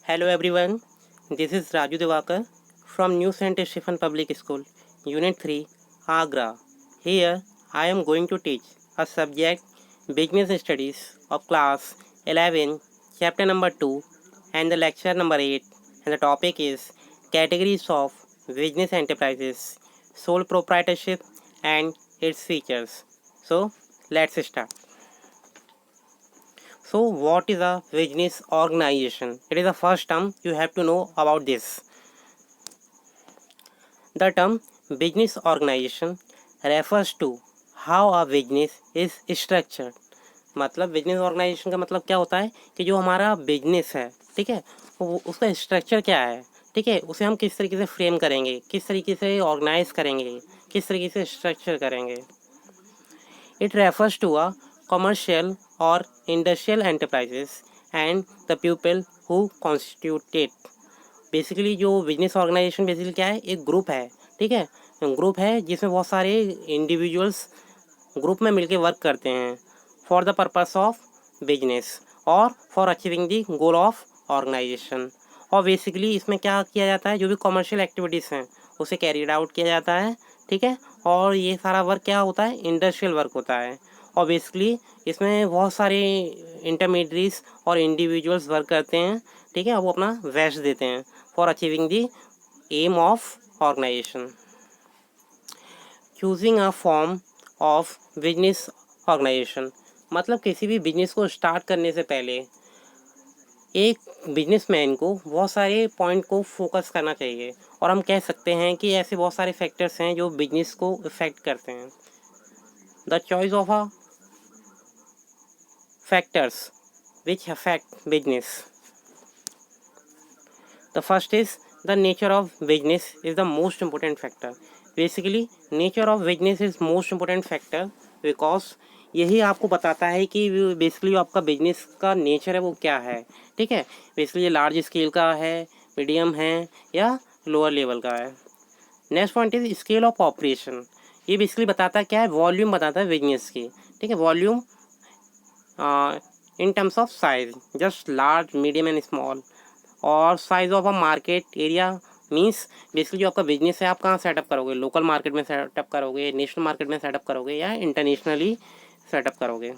Hello everyone, this is Raju Devakar from New St. Stephen Public School, Unit 3, Agra. Here I am going to teach a subject Business Studies of Class 11, Chapter number 2 and the lecture number 8, and the topic is Categories of Business Enterprises, Sole Proprietorship and its features. So let's start. So, what is a business organization? It is the first term you have to know about this. The term business organization refers to how a business is structured. मतलब business organisation का मतलब क्या होता है कि जो हमारा business है, ठीक है, उसका स्ट्रक्चर क्या है, ठीक है, उसे हम किस तरीके से फ्रेम करेंगे, किस तरीके से ऑर्गेनाइज करेंगे, किस तरीके से स्ट्रक्चर करेंगे. It refers to a commercial or industrial enterprises and the people who constitute it. Basically जो बिजनेस ऑर्गेनाइजेशन बेसिकली क्या है, एक ग्रुप है, ठीक है, ग्रुप है जिसमें बहुत सारे इंडिविजुअल्स ग्रुप में मिलके वर्क करते हैं for the purpose of business और for achieving the goal of organization. और बेसिकली इसमें क्या किया जाता है, जो भी कमर्शियल एक्टिविटीज़ हैं उसे कैरीड आउट किया जाता है, ठीक है. और ये सारा वर्क क्या होता है, इंडस्ट्रियल वर्क होता है. और बेसिकली इसमें बहुत सारे इंटरमीडिएट्स और इंडिविजुअल्स वर्क करते हैं, ठीक है, वो अपना बेस्ट देते हैं for achieving the aim of organisation. Choosing a form of business organisation मतलब किसी भी बिजनेस को स्टार्ट करने से पहले एक बिजनेसमैन को बहुत सारे पॉइंट को फोकस करना चाहिए. और हम कह सकते हैं कि ऐसे बहुत सारे फैक्टर्स हैं जो बिजनेस को इफेक्ट करते हैं. The choice of a factors which affect business. The first is the nature of business is the most important factor. Basically nature of business is most important factor because यही आपको बताता है कि basically आपका business का nature है वो क्या है, ठीक है. बेसिकली ये लार्ज स्केल का है, मीडियम है या लोअर लेवल का है. Next point is scale of operation. ये बेसिकली बताता है क्या है, वॉल्यूम बताता है बिजनेस की, ठीक है. Volume in terms of size, just large, medium and small. और size of a market area means basically जो आपका बिजनेस है आप कहाँ सेटअप करोगे, लोकल मार्केट में सेटअप करोगे, नेशनल मार्केट में सेटअप करोगे या इंटरनेशनली सेटअप करोगे.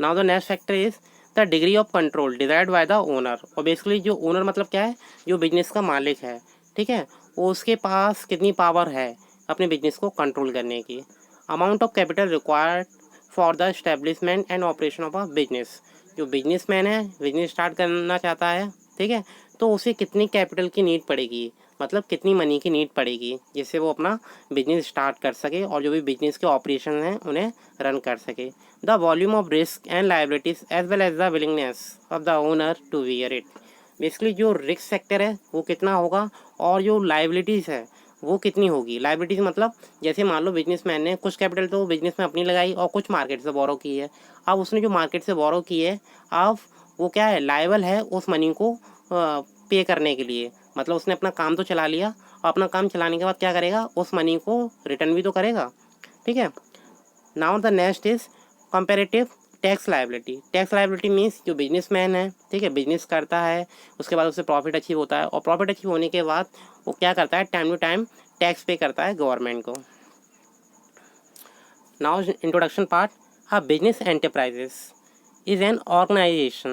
Now the next factor is the degree of control desired by the owner. और बेसिकली जो ओनर मतलब क्या है, जो बिजनेस का मालिक है, ठीक है, वो उसके पास कितनी पावर है अपने बिजनेस को कंट्रोल करने की. Amount of capital required for the establishment and operation of a business. जो बिजनेसमैन है, बिजनेस स्टार्ट करना चाहता है, ठीक है, तो उसे कितनी कैपिटल की नीड पड़ेगी, मतलब कितनी मनी की नीड पड़ेगी जिससे वो अपना बिजनेस स्टार्ट कर सके और जो भी बिजनेस के ऑपरेशन हैं उन्हें रन कर सके. The volume of risk and liabilities as well as the willingness of the owner to wear it. Basically जो रिस्क फैक्टर है वो कितना होगा और जो लाइबिलिटीज़ है वो कितनी होगी. लाइबिलिटीज मतलब जैसे मान लो बिजनेसमैन ने कुछ कैपिटल तो बिजनेस में अपनी लगाई और कुछ मार्केट से बोरो की है. अब उसने जो मार्केट से बोरो की है, अब वो क्या है, लायबल है उस मनी को पे करने के लिए. मतलब उसने अपना काम तो चला लिया और अपना काम चलाने के बाद क्या करेगा, उस मनी को रिटर्न भी तो करेगा, ठीक है. Now the next is comparative tax liability. Tax liability means जो बिजनेसमैन है, ठीक है, बिजनेस करता है, उसके बाद उसे प्रॉफिट अचीव होता है और प्रॉफिट अचीव होने के बाद वो क्या करता है, टाइम टू टाइम टैक्स पे करता है गवर्नमेंट को. Now introduction part. A business enterprises is an organization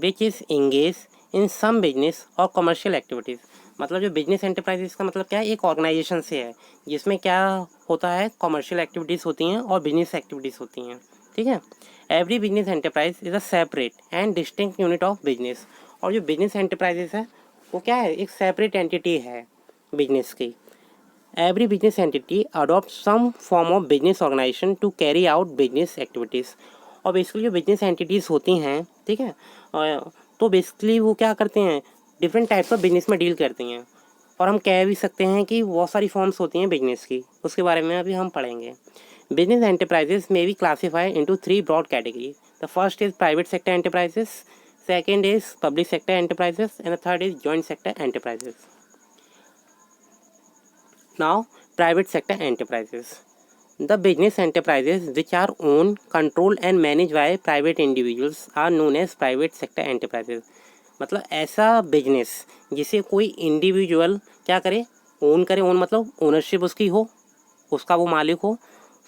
which is engaged in some business or commercial activities. मतलब जो बिजनेस एंटरप्राइजेस का मतलब क्या है, एक ऑर्गेनाइजेशन से है जिसमें क्या होता है, कमर्शियल एक्टिविटीज़ होती हैं और बिजनेस एक्टिविटीज़ होती हैं, ठीक है. Every business enterprise is a separate and distinct unit of business. और जो बिजनेस एंटरप्राइजेस है वो क्या है, एक सेपरेट एंटिटी है बिजनेस की. Every business entity adopts some form of business organization to carry out business activities. और बेसिकली जो बिजनेस एंटिटीज़ होती हैं, ठीक है, तो बेसिकली वो क्या करते हैं, डिफरेंट टाइप्स ऑफ बिजनेस में डील करती हैं. और हम कह भी सकते हैं कि बहुत सारी फॉर्म्स होती हैं बिजनेस की, उसके बारे में अभी हम पढ़ेंगे. Business enterprises may be classify into 3 broad category. The first is private sector enterprises, second is public sector enterprises and the third is joint sector enterprises. Now, private sector enterprises. The business enterprises which are owned, controlled and managed by private individuals are known as private sector enterprises. मतलब ऐसा business जिसे कोई individual क्या करे, own करे। Own मतलब ownership उसकी हो, उसका वो मालिक हो।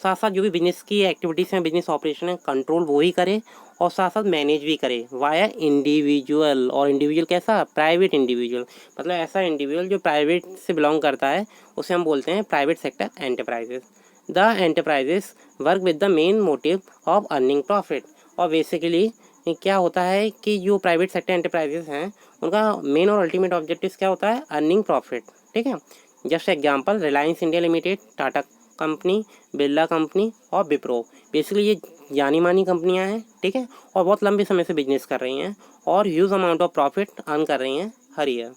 साथ साथ जो भी बिजनेस की एक्टिविटीज़ हैं, बिजनेस ऑपरेशन है, कंट्रोल वो ही करे और साथ साथ मैनेज भी करे वाया इंडिविजुअल। और इंडिविजुअल कैसा, प्राइवेट इंडिविजुअल। मतलब ऐसा इंडिविजुअल जो प्राइवेट से बिलोंग करता है, उसे हम बोलते हैं private sector enterprises. The enterprises work with the main motive of earning profit. और बेसिकली क्या होता है कि जो प्राइवेट सेक्टर एंटरप्राइजेस हैं, उनका मेन और अल्टीमेट ऑब्जेक्टिव क्या होता है, अर्निंग प्रॉफिट। ठीक है। Just example, Reliance India limited, Tata company, Birla company और विप्रो। बेसिकली ये जानी मानी कंपनियां हैं, ठीक है, और बहुत लंबे समय से बिजनेस कर रही हैं और huge amount of profit earn कर रही हैं हर year.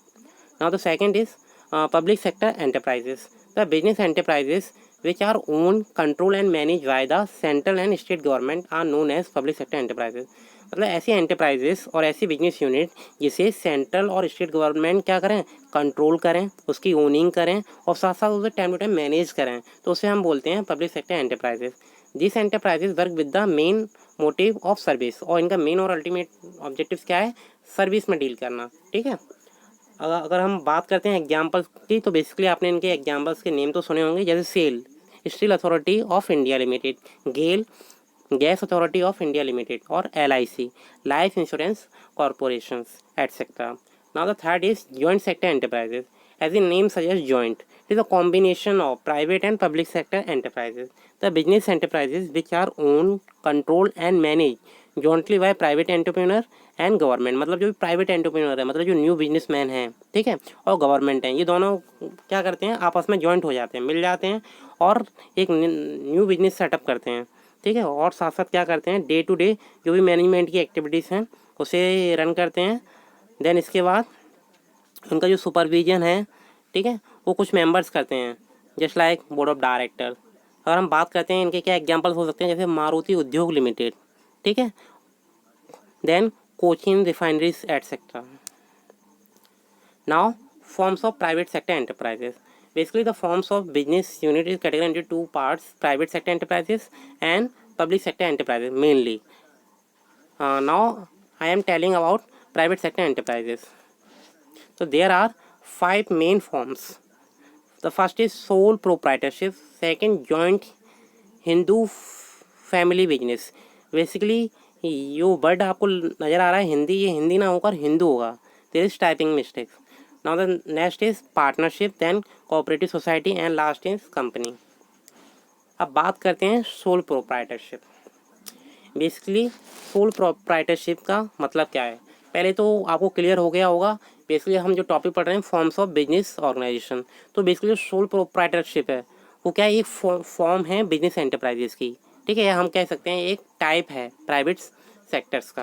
Now the second is public sector enterprises. The business enterprises which are owned, controlled and managed by the central and state government are known as public sector enterprises. मतलब ऐसी enterprises और ऐसी business unit जिसे central और state government क्या करें, control करें, उसकी ओनिंग करें और साथ साथ उसे टाइम टू टाइम मैनेज करें, तो उसे हम बोलते हैं public sector enterprises. This enterprises work with the main motive of service. और इनका मेन और अल्टीमेट ऑब्जेक्टिव क्या है, सर्विस में डील करना। ठीक है। अगर हम बात करते हैं एग्जाम्पल्स की, तो बेसिकली आपने इनके एग्जाम्पल्स के नेम तो सुने होंगे, जैसे SAIL, steel authority of India limited, GAIL, gas authority of India limited, और LIC, life insurance corporation, etcetera. Now the third is joint sector enterprises. As in name suggest joint, it is a combination of private and public sector enterprises. The business enterprises which are own, control and manage jointly by private entrepreneur and government. मतलब जो भी private entrepreneur है, मतलब जो new businessman है, ठीक है, और गवर्नमेंट है, ये दोनों क्या करते हैं, आपस में जॉइंट हो जाते हैं, मिल जाते हैं और एक न्यू बिजनेस सेटअप करते हैं। ठीक है। और साथ साथ क्या करते हैं, डे टू डे जो भी मैनेजमेंट की एक्टिविटीज़ हैं उसे रन करते हैं। देन इसके बाद उनका जो सुपरविजन है, ठीक है, वो कुछ मेंबर्स करते हैं, just like board of director. अगर हम बात करते हैं इनके क्या एग्जांपल्स हो सकते हैं, जैसे मारुति उद्योग लिमिटेड, ठीक है, then Cochin refineries etcetera. Now, forms of private sector enterprises. Basically, the forms of business unit is categorized into two parts: private sector enterprises and public sector enterprises mainly. Now, I am telling about private sector enterprises. So, there are 5 main forms. The first is sole proprietorship, second joint Hindu family business. Basically यो word आपको नज़र आ रहा है हिंदी, ये हिंदी ना होकर हिंदू होगा, there is typing mistake. Now the next is partnership, then cooperative society and last is company. अब बात करते हैं sole proprietorship. Basically sole proprietorship का मतलब क्या है, पहले तो आपको क्लियर हो गया होगा। बेसिकली हम जो टॉपिक पढ़ रहे हैं फॉर्म्स ऑफ बिजनेस ऑर्गेनाइजेशन, तो बेसिकली सोल प्रोप्राइटरशिप है वो क्या है, एक फॉर्म है बिजनेस एंटरप्राइजेस की। ठीक है, या हम कह सकते हैं एक टाइप है प्राइवेट सेक्टर्स का।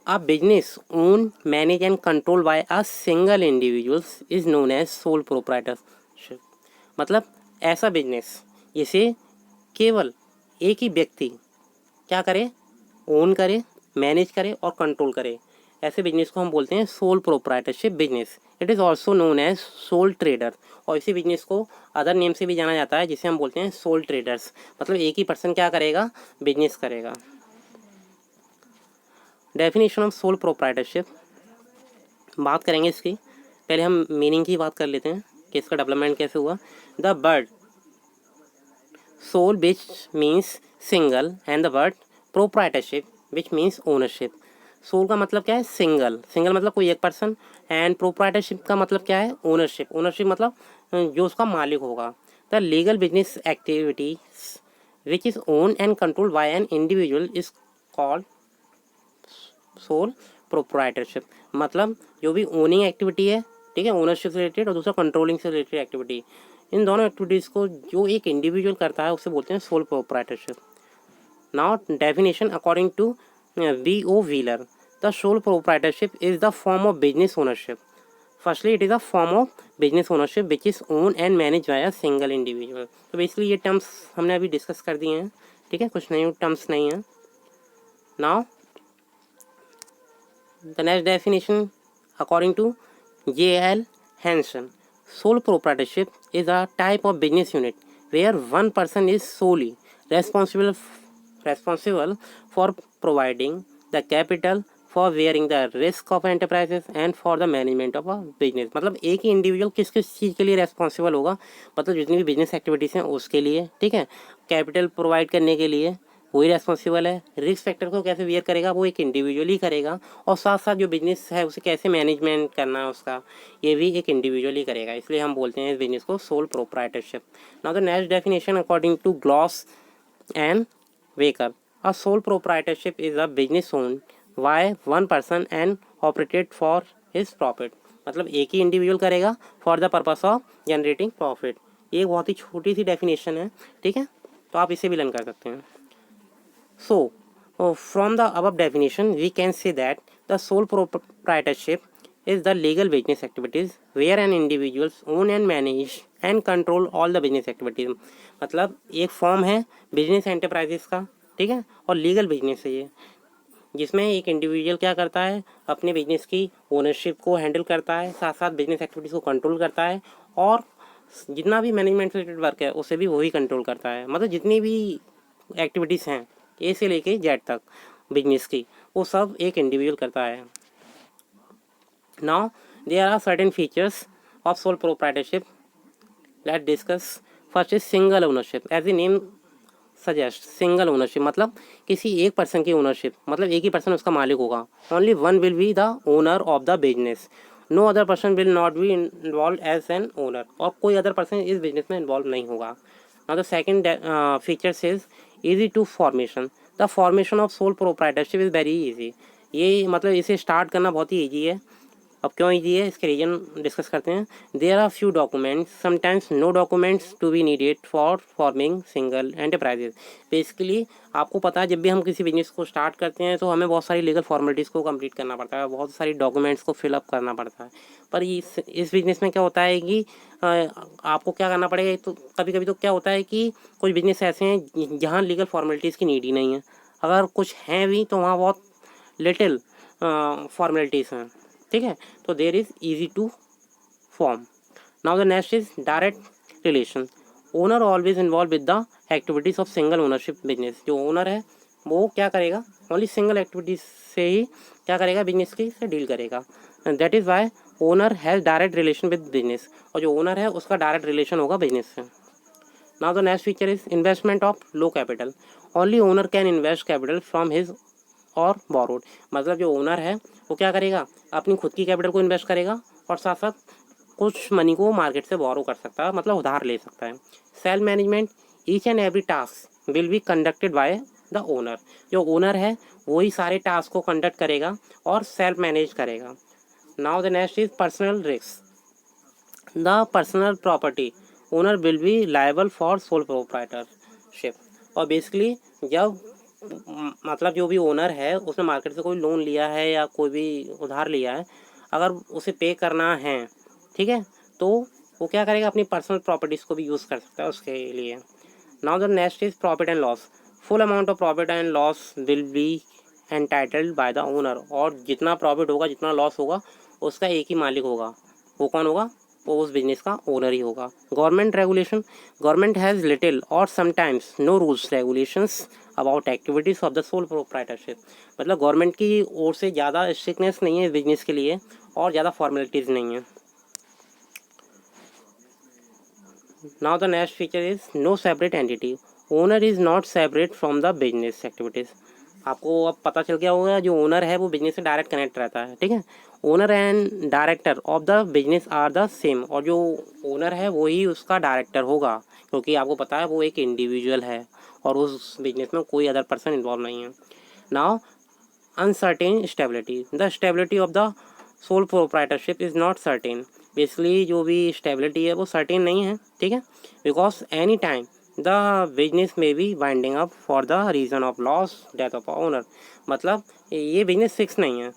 A business own, manage and control by a single individuals is known as sole proprietorship. मतलब ऐसा बिजनेस जिसे केवल एक ही व्यक्ति क्या करे, ओन करे, मैनेज करे और कंट्रोल करे, ऐसे बिजनेस को हम बोलते हैं sole proprietorship business. It is also known as sole trader. और इसी बिजनेस को अदर नेम से भी जाना जाता है, जिसे हम बोलते हैं सोल ट्रेडर्स। मतलब एक ही पर्सन क्या करेगा, बिजनेस करेगा। डेफिनेशन ऑफ सोल प्रोप्राइटरशिप बात करेंगे इसकी, पहले हम मीनिंग की बात कर लेते हैं कि इसका डेवलपमेंट कैसे हुआ। The word sole which means single and the word proprietorship which means ownership. Sole का मतलब क्या है, सिंगल, सिंगल मतलब कोई एक पर्सन, एंड प्रोप्राइटरशिप का मतलब क्या है, ओनरशिप, ओनरशिप मतलब जो उसका मालिक होगा। The legal business activities which is own and control bye an individual is called soul proprietorship. मतलब जो भी ओनिंग एक्टिविटी है, ठीक है, ओनरशिप से रिलेटेड, और दूसरा कंट्रोलिंग से रिलेटेड एक्टिविटी, इन दोनों एक्टिविटीज़ को जो एक इंडिविजुअल करता है उसे बोलते हैं sole proprietorship. Now definition according to V.O. Wheeler, the sole proprietorship is the form of business ownership. Firstly, it is a form of business ownership which is owned and managed by a single individual. तो basically ये terms हमने अभी discuss कर दिए हैं, ठीक है, कुछ नए टर्म्स नहीं हैं। Now the next definition according to J.L. Hansen, sole proprietorship is a type of business unit where one person is solely responsible for providing the capital, for wearing the risk of enterprises and for the management of a business. मतलब एक ही individual किस किस चीज़ के लिए responsible होगा, मतलब जितनी भी बिजनेस एक्टिविटीज़ हैं उसके लिए, ठीक है। कैपिटल प्रोवाइड करने के लिए वही रेस्पॉन्सिबल है। रिस्क फैक्टर को कैसे वेयर करेगा वो एक इंडिविजुअल ही करेगा, और साथ साथ जो बिजनेस है उसे कैसे मैनेजमेंट करना है उसका, ये भी एक इंडिविजुअल ही करेगा। इसलिए हम बोलते हैं इस बिजनेस को sole proprietorship. Now the next definition according to Gloss and Waker, a sole proprietorship is a business owned by one person and operated for his profit। मतलब एक ही इंडिविजुअल करेगा for the purpose of generating profit. ये बहुत ही छोटी सी definition है, ठीक है, तो आप इसे भी लर्न कर सकते हैं। So, from the above definition, we can say that the sole proprietorship is the legal business activities where an individuals own and manage and control all the business activities। मतलब एक फॉर्म है business enterprises का, ठीक है, और legal business है ये, जिसमें एक इंडिविजुअल क्या करता है, अपने बिजनेस की ओनरशिप को हैंडल करता है, साथ साथ बिजनेस एक्टिविटीज़ को कंट्रोल करता है, और जितना भी मैनेजमेंट रिलेटेड वर्क है उसे भी वही कंट्रोल करता है। मतलब जितनी भी एक्टिविटीज़ हैं ए से लेके जेड तक बिजनेस की, वो सब एक इंडिविजुअल करता है। Now there are certain features of sole proprietorship, let's discuss. First is single ownership. As a name suggest, single ownership मतलब किसी एक पर्सन की ओनरशिप, मतलब एक ही पर्सन उसका मालिक होगा। Only one will be the owner of the business, no other person will not be involve as an owner, और कोई अदर पर्सन इस बिजनेस में इन्वॉल्व नहीं होगा। Now the second feature is easy to formation. The formation of sole proprietorship is very easy. ये मतलब इसे start करना बहुत ही ईजी है। अब क्यों ईजी है इसके रीजन डिस्कस करते हैं। There are few documents, sometimes no documents to be needed for forming single enterprises. Basically आपको पता है जब भी हम किसी बिजनेस को स्टार्ट करते हैं तो हमें बहुत सारी लीगल फॉर्मेलिटीज़ को कंप्लीट करना पड़ता है, बहुत सारी डॉक्यूमेंट्स को फिलअप करना पड़ता है। पर इस बिजनेस में क्या होता है कि आपको क्या करना पड़ेगा, तो कभी कभी तो क्या होता है कि कुछ बिजनेस ऐसे हैं जहाँ लीगल फॉर्मेलिटीज़ की नीड ही नहीं है, अगर कुछ हैं भी तो वहाँ बहुत लिटिल फॉर्मेलिटीज़ हैं, ठीक है। तो there is easy to form. Now the next is direct relation. Owner always involve with the activities of single ownership business. जो ओनर है वो क्या करेगा, ओनली सिंगल एक्टिविटीज से ही क्या करेगा, बिजनेस की से डील करेगा। That is why owner has direct relation with business, और जो ओनर है उसका डायरेक्ट रिलेशन होगा बिजनेस से। Now the next feature is investment of low capital. Only owner can invest capital from his और बोरोड। मतलब जो ओनर है वो क्या करेगा, अपनी खुद की कैपिटल को इन्वेस्ट करेगा, और साथ साथ कुछ मनी को मार्केट से बोरो कर सकता है, मतलब उधार ले सकता है। Self management, each and every task will be conducted by the owner. जो ओनर है वही सारे टास्क को कंडक्ट करेगा और सेल्फ मैनेज करेगा। Now the next is personal risk. The personal property owner will be liable for sole proprietorship. और basically जब मतलब जो भी ओनर है उसने मार्केट से कोई लोन लिया है या कोई भी उधार लिया है, अगर उसे पे करना है, ठीक है, तो वो क्या करेगा, अपनी पर्सनल प्रॉपर्टीज़ को भी यूज़ कर सकता है उसके लिए। Now the next is profit and loss. Full amount of profit and loss will be entitled by the owner. और जितना प्रॉफिट होगा जितना लॉस होगा उसका एक ही मालिक होगा, वो कौन होगा, वो उस बिजनेस का ओनर ही होगा। Government regulation, government has little or sometimes no rules regulations about activities of the sole proprietorship. मतलब गवर्नमेंट की ओर से ज़्यादा स्ट्रिक्टनेस नहीं है बिजनेस के लिए, और ज़्यादा फॉर्मेलिटीज़ नहीं है। Now the next feature is no separate entity. Owner is not separate from the business activities. आपको अब पता चल गया होगा जो ओनर है वो बिजनेस से डायरेक्ट कनेक्ट रहता है, ठीक है। Owner and director of the business are the same, और जो ओनर है वही उसका डायरेक्टर होगा, क्योंकि आपको पता है वो एक इंडिविजुअल है और उस बिजनेस में कोई अदर पर्सन इन्वॉल्व नहीं है। Now uncertain stability, the stability of the sole proprietorship is not certain. Basically जो भी स्टेबिलिटी है वो सर्टेन नहीं है, ठीक है, because any time the business may be winding up for the reason of loss death of owner. मतलब ये बिजनेस फिक्स नहीं है।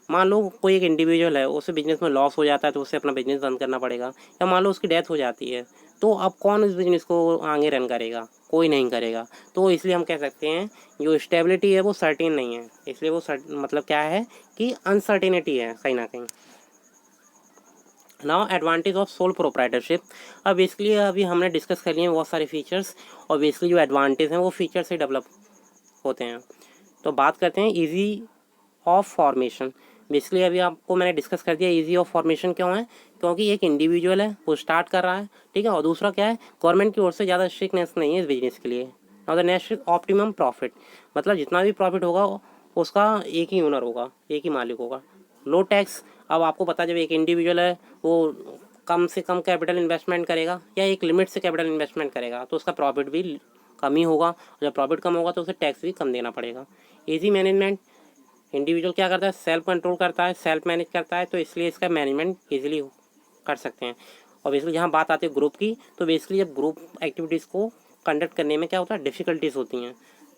मान लो कोई एक इंडिविजुअल है, उसे बिजनेस में लॉस हो जाता है तो उसे अपना बिजनेस बंद करना पड़ेगा, या मान लो उसकी डेथ हो जाती है, तो अब कौन इस बिजनेस को आगे रन करेगा, कोई नहीं करेगा। तो इसलिए हम कह सकते हैं जो स्टेबिलिटी है वो सर्टेन नहीं है, इसलिए वो मतलब क्या है कि अनसर्टेनिटी है कहीं ना कहीं। Now advantage of sole proprietorship. अब बेसिकली अभी हमने डिस्कस कर लिए हैं बहुत सारे फीचर्स, और बेसिकली जो एडवांटेज हैं वो फीचर से डेवलप होते हैं। तो बात करते हैं ईजी ऑफ फॉर्मेशन। बेसिकली अभी आपको मैंने डिस्कस कर दिया ईजी ऑफ फॉर्मेशन क्यों है, क्योंकि एक इंडिविजुअल है वो स्टार्ट कर रहा है, ठीक है, और दूसरा क्या है, गवर्नमेंट की ओर से ज़्यादा स्ट्रिक्टनेस नहीं है इस बिजनेस के लिए। और द नेक्स्ट ऑप्टिमम प्रॉफिट, मतलब जितना भी प्रॉफिट होगा उसका एक ही ओनर होगा, एक ही मालिक होगा। लो टैक्स, अब आपको पता है जब एक इंडिविजुअल है वो कम से कम कैपिटल इन्वेस्टमेंट करेगा या एक लिमिट से कैपिटल इन्वेस्टमेंट करेगा तो उसका प्रॉफिट भी कम ही होगा, और जब प्रॉफिट कम होगा तो उसे टैक्स भी कम देना पड़ेगा। ईजी मैनेजमेंट, इंडिविजुअल क्या करता है, सेल्फ कंट्रोल करता है, सेल्फ मैनेज करता है, तो इसलिए इसका मैनेजमेंट ईजिली कर सकते हैं। और बेसिकली जहाँ बात आती है ग्रुप की, तो बेसिकली जब ग्रुप एक्टिविटीज़ को कंडक्ट करने में क्या होता है, डिफ़िकल्टीज़ होती हैं,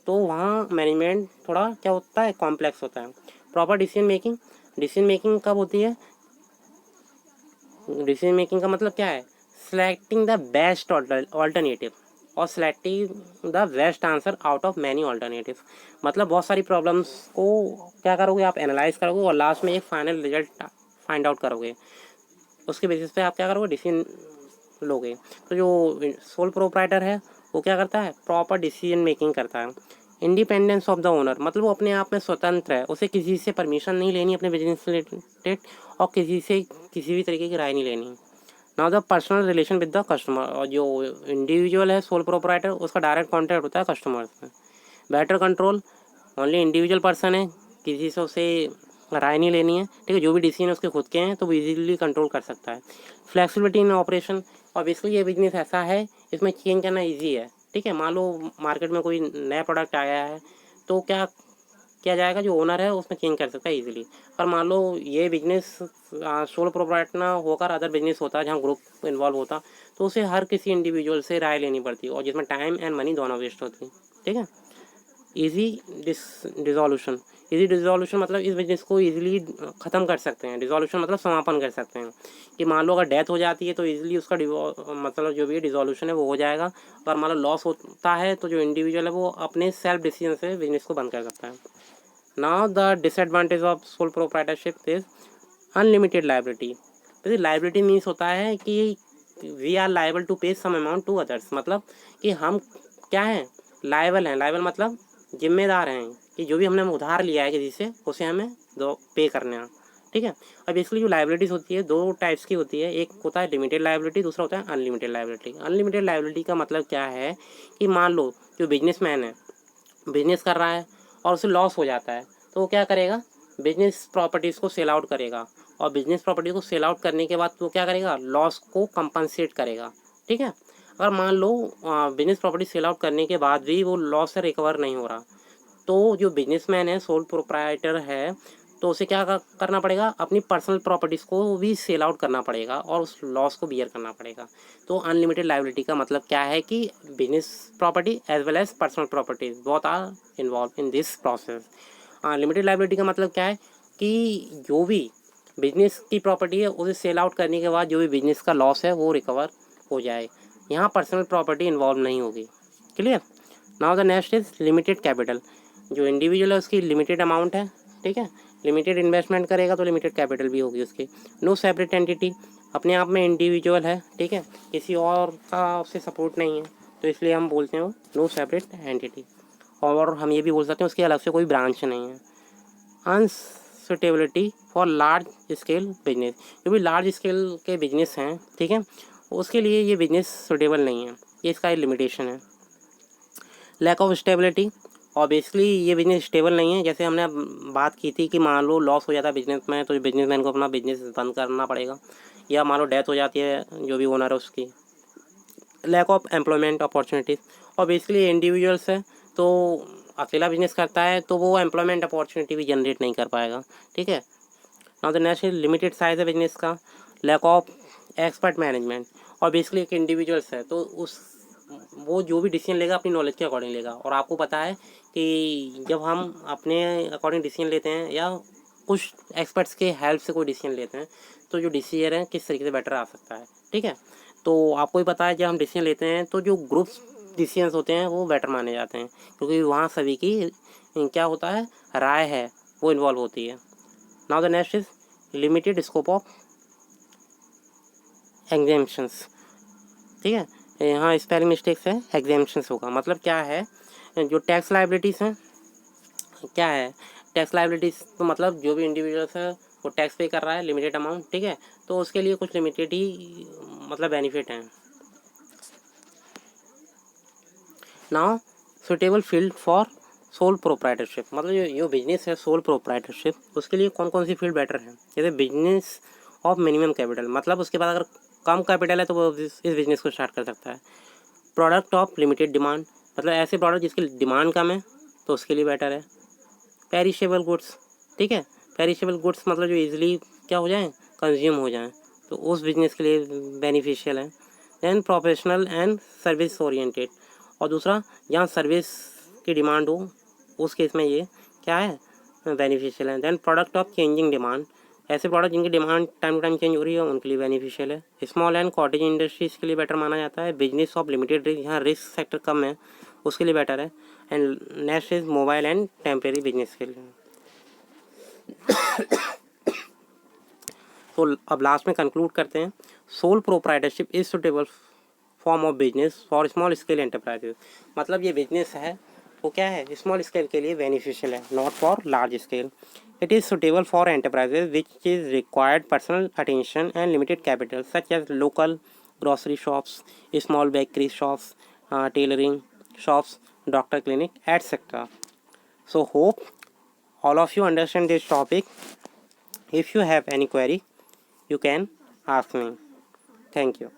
तो वहाँ मैनेजमेंट थोड़ा क्या होता है, कॉम्प्लेक्स होता है। Proper decision making, decision making कब होती है, डिसीजन मेकिंग का मतलब क्या है, सिलेक्टिंग द बेस्ट ऑल्टरनेटिव और selecting the best answer out of many alternative. मतलब बहुत सारी प्रॉब्लम्स को क्या करोगे, आप एनालाइज करोगे और लास्ट में एक फाइनल रिजल्ट फाइंड आउट करोगे, उसके बेसिस पे आप क्या करोगे, डिसीजन लोगे। तो जो सोल प्रोप्राइटर है वो क्या करता है, प्रॉपर डिसीजन मेकिंग करता है। इंडिपेंडेंस ऑफ द ओनर, मतलब वो अपने आप में स्वतंत्र है, उसे किसी से परमिशन नहीं लेनी अपने बिजनेस से रिलेटेड, और किसी से किसी भी तरीके की राय नहीं लेनी। Now the personal relation with the customer, और जो इंडिविजुअल है सोल प्रोप्राइटर उसका डायरेक्ट कॉन्टैक्ट होता है कस्टमर से। Better control, only individual person है, किसी से उसे राय नहीं लेनी है, ठीक है, जो भी डिसीजन उसके खुद के हैं तो वो इजीली कंट्रोल कर सकता है। फ्लेक्सिबिलिटी इन ऑपरेशन, और बेसिकली ये बिजनेस ऐसा है इसमें चेंज करना ईजी है, ठीक है। मान लो मार्केट में कोई नया प्रोडक्ट आया है तो क्या किया जाएगा, जो ओनर है उसमें चेंज कर सकता है इजीली। पर मान लो ये बिजनेस सोलो प्रोप्राइटर ना होकर अदर बिजनेस होता है जहाँ ग्रुप इन्वॉल्व होता, तो उसे हर किसी इंडिविजुअल से राय लेनी पड़ती और जिसमें टाइम एंड मनी दोनों वेस्ट होती, ठीक है। ईजी डिसोल्यूशन, ईजी डिसोल्यूशन मतलब इस बिजनेस को ईजिली ख़त्म कर सकते हैं। डिसोल्यूशन मतलब समापन कर सकते हैं, कि मान लो अगर डेथ हो जाती है तो ईजिली उसका मतलब जो भी है डिसोल्यूशन है वो हो जाएगा। अगर मान लो लॉस होता है तो जो इंडिविजुअल है वो अपने सेल्फ डिसीजन से बिजनेस को बंद कर सकता है। Now the disadvantage of sole proprietorship is unlimited liability. तो लाइबिलिटी मीन्स होता है कि वी आर लाइबल टू पे सम अमाउंट टू अदर्स, मतलब कि हम क्या हैं, लाइबल हैं। लाइबल मतलब जिम्मेदार हैं कि जो भी हमने उधार लिया है किसी से उसे हमें दो पे करना है, ठीक है। अब बेसिकली जो लाइबिलिटीज़ होती है दो टाइप्स की होती है, एक होता है लिमिटेड लाइबिलिटी, दूसरा होता है अनलिमिटेड लाइबिलिटी। अनलिमिटेड लाइबिलिटी का मतलब क्या है कि मान लो जो बिजनेसमैन है बिजनेस कर रहा है और उसे लॉस हो जाता है तो वो क्या करेगा, बिजनेस प्रॉपर्टीज़ को सेल आउट करेगा, और बिजनेस प्रॉपर्टी को सेल आउट करने के बाद वो क्या करेगा, लॉस को कंपनसेट करेगा, ठीक है। अगर मान लो बिजनेस प्रॉपर्टी सेल आउट करने के बाद भी वो लॉस से रिकवर नहीं हो रहा, तो जो बिजनेसमैन है सोल प्रोप्राइटर है तो उसे क्या करना पड़ेगा, अपनी पर्सनल प्रॉपर्टीज़ को भी सेल आउट करना पड़ेगा और उस लॉस को बियर करना पड़ेगा। तो अनलिमिटेड लाइबिलिटी का मतलब क्या है कि business property as well as personal properties both are involve in this process. Limited liability का मतलब क्या है कि जो भी बिजनेस की प्रॉपर्टी है उसे सेल आउट करने के बाद जो भी बिजनेस का लॉस है वो रिकवर हो जाए, यहाँ पर्सनल प्रॉपर्टी इन्वॉल्व नहीं होगी। Clear. Now the next is limited capital, जो इंडिविजुअल है उसकी लिमिटेड अमाउंट है, ठीक है, लिमिटेड इन्वेस्टमेंट करेगा तो लिमिटेड कैपिटल भी होगी उसकी। नो सेपरेट एंटिटी, अपने आप में इंडिविजुअल है, ठीक है, किसी और का उससे सपोर्ट नहीं है, तो इसलिए हम बोलते हैं वो नो सेपरेट एंटिटी। और हम ये भी बोल सकते हैं उसकी अलग से कोई ब्रांच नहीं है। अनसुटेबिलिटी फॉर लार्ज स्केल बिजनेस, जो भी लार्ज स्केल के बिजनेस हैं, ठीक है, उसके लिए ये बिजनेस सुटेबल नहीं है, ये इसका लिमिटेशन है। लैक ऑफ स्टेबिलिटी, और बेसिकली ये बिजनेस स्टेबल नहीं है, जैसे हमने बात की थी कि मान लो लॉस हो जाता है बिजनेस में तो बिजनेसमैन को अपना बिजनेस बंद करना पड़ेगा, या मान लो डेथ हो जाती है जो भी ओनर है उसकी। लैक ऑफ एम्प्लॉयमेंट अपॉर्चुनिटीज़, और बेसिकली इंडिविजुअल्स है तो अकेला बिजनेस करता है तो वो एम्प्लॉयमेंट अपॉर्चुनिटी भी जनरेट नहीं कर पाएगा, ठीक है। Now the next limited size है बिजनेस का। लैक ऑफ एक्सपर्ट मैनेजमेंट, और बेसिकली एक इंडिविजुअल्स है तो उस वो जो भी डिसीजन लेगा अपनी नॉलेज के अकॉर्डिंग लेगा, और आपको पता है कि जब हम अपने अकॉर्डिंग डिसीजन लेते हैं या कुछ एक्सपर्ट्स के हेल्प से कोई डिसीजन लेते हैं तो जो डिसीजन है किस तरीके से बेटर आ सकता है, ठीक है। तो आपको ही पता है जब हम डिसीजन लेते हैं तो जो ग्रुप डिसीजंस होते हैं वो बेटर माने जाते हैं, क्योंकि वहाँ सभी की क्या होता है, राय है वो इन्वॉल्व होती है। Now the next is limited scope of exemptions, ठीक है, यहाँ स्पेलिंग मिस्टेक्स है, एग्जेम्पशंस होगा, मतलब क्या है, जो टैक्स लाइबिलिटीज़ हैं क्या है, टैक्स लाइबिलिटीज तो मतलब जो भी इंडिविजुअल्स है वो टैक्स पे कर रहा है लिमिटेड अमाउंट, ठीक है, तो उसके लिए कुछ लिमिटेड ही मतलब बेनिफिट हैं। Now suitable field for soul proprietorship, मतलब जो बिजनेस है सोल प्रोप्राइटरशिप उसके लिए कौन कौन सी फील्ड बेटर है। जैसे बिजनेस ऑफ मिनिमम कैपिटल, मतलब उसके बाद अगर कम कैपिटल है तो वो इस बिजनेस को स्टार्ट कर सकता है। प्रोडक्ट ऑफ लिमिटेड डिमांड, मतलब ऐसे प्रोडक्ट जिसकी डिमांड कम है तो उसके लिए बेटर है। पेरिशेबल गुड्स, ठीक है, पेरिशेबल गुड्स मतलब जो इजीली क्या हो जाए, कंज्यूम हो जाए, तो उस बिजनेस के लिए बेनिफिशियल है। Then professional and service oriented, और दूसरा जहाँ सर्विस की डिमांड हो उस केस में ये क्या है, बेनिफिशियल है। Then product of changing demand, ऐसे प्रोडक्ट जिनकी demand time to time change हो रही है उनके लिए बेनिफिशियल है। स्मॉल एंड कॉटेज इंडस्ट्रीज के लिए बेटर माना जाता है। बिजनेस ऑफ लिमिटेड रिस्क, यहाँ रिस्क सेक्टर कम है उसके लिए बेटर है। And next is mobile and temporary business के लिए। तो अब लास्ट में कंक्लूड करते हैं, sole proprietorship is suitable form of business for small scale enterprises, मतलब ये बिजनेस है वो क्या है, स्मॉल स्केल के लिए बेनिफिशियल है, not for large scale. It is suitable for enterprises which is required personal attention and limited capital such as local grocery shops, small bakery shops, tailoring shops, doctor clinic etcetera. So hope all of you understand this topic. If you have any query, you can ask me. Thank you.